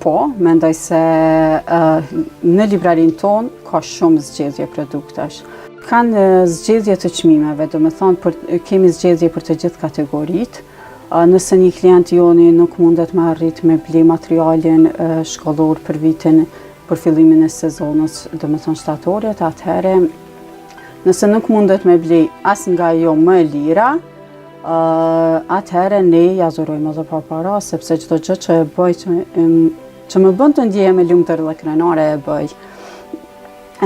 Po, mendoj se në librarin tonë ka shumë zgjedhje produktesh. Kanë zgjedhje të çmimeve, do me thonë kemi zgjedhje për të gjithë kategoritë. Nëse një klient joni nuk mundet me arrit me ble materialin shkollor për vitin, për fillimin e sezonës, do me thonë shtatorit, atëherë, nëse nuk mundet me ble as nga jo më e lira, atëherë ne ja zurojmë edhe pa para, sepse çdo gjë që e bëj që më bën të ndjehem e lumtur dhe krenare e bëj.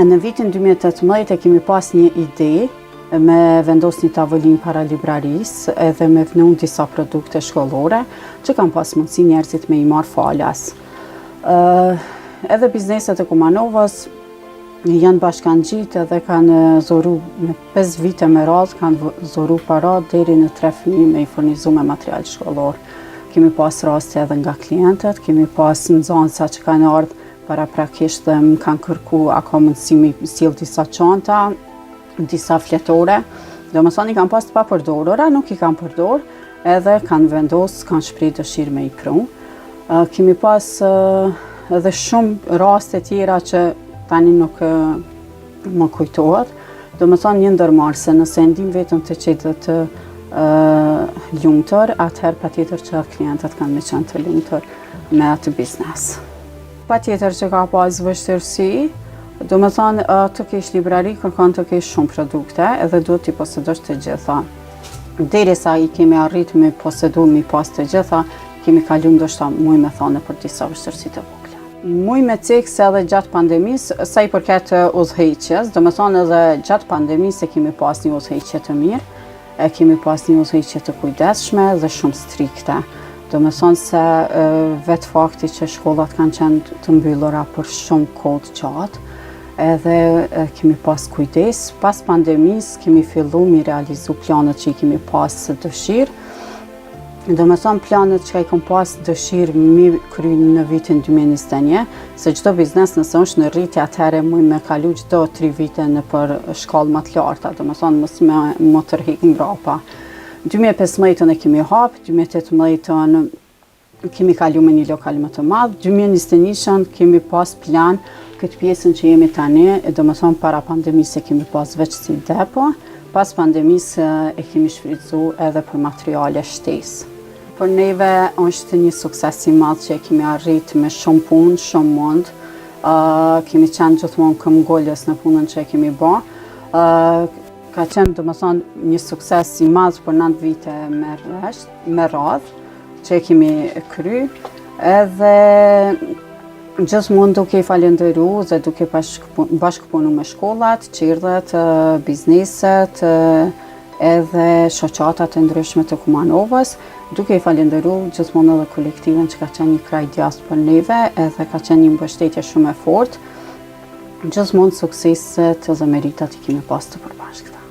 Në vitin 2018 e kemi pas një ide me vendos një tavolinë para librarisë edhe me vënë disa produkte shkollore që kanë pas mundësi njerëzit me i marrë falas. Edhe bizneset e Kumanovës janë bashkangjitë edhe kanë zoru me 5 vite me radhë, kanë zoru para deri në 3 fëmijë me i furnizu me material shkollor. Kemi pas raste edhe nga klientët, kemi pas nxënësa që kanë ardhur paraprakisht dhe më kanë kërku a ka mundësi me sjell disa çanta, disa fletore. Domethënë i kanë pas të papërdorura, nuk i kanë përdor, edhe kanë vendos, kanë shpreh dëshirë me i pru. Kemi pas edhe shumë raste tjera që tani nuk më kujtohet. Domethënë një ndërmarrëse, nëse ndim vetëm të qetë dhe të lumtur, atëherë patjetër që klientët kanë me qenë të lumtur me atë biznes. Patjetër që ka pas vështirësi, do me thonë të kesh librari kërkon të kesh shumë produkte edhe duhet t'i posedosh të gjitha. Derisa i kemi arrit me posedu mi pas të gjitha, kemi kalu ndoshta muj me thane për disa vështirësi të vogla. Muj me cekë se edhe gjatë pandemisë, sa i përket udhëheqjes, do me thonë edhe gjatë pandemisë e kemi pas një udhëheqje të mirë, e kemi pas një udhëheqje të kujdesshme dhe shumë strikte. Do me thonë se vetë fakti që shkollat kanë qenë të mbyllura për shumë kohë të gjatë, edhe kemi pas kujdes. Pas pandemisë kemi fillu mi realizu planet që i kemi pas dëshirë. Do me thonë planet që i kom pas dëshirë mi kry në vitin 2021, se çdo biznes nëse është në rritje atëherë muj me kalu çdo 3 vite në për shkallë më të larta, do me thonë mos më tërheq mbrapa. 2015 e kemi hapë, 2018 kemi kalu me një lokal më të madh, 2021 kemi pas plan këtë pjesën që jemi tani, do me thonë para pandemisë e kemi pas veç si depo, pas pandemisë e kemi shfrytzu edhe për materiale shtesë. Për neve është një sukses i madh që e kemi arrit me shumë punë, shumë mund, kemi qenë gjithmonë këmbgulës në punën që e kemi bë. Ka qenë, do me thonë, një sukses i madh për 9 vite me radhë që e kemi kry, edhe gjithmonë duke i falenderu dhe duke bashkëpunu me shkollat, qirdet, bizneset, edhe shoqatat e ndryshme të Kumanovës, duke i falenderu gjithmonë edhe kolektivin që ka qenë një kraj djast për neve, edhe ka qenë një mbështetje shumë e fortë, gjithmonë sukseset dhe meritat i kemi pas të përbashkëta.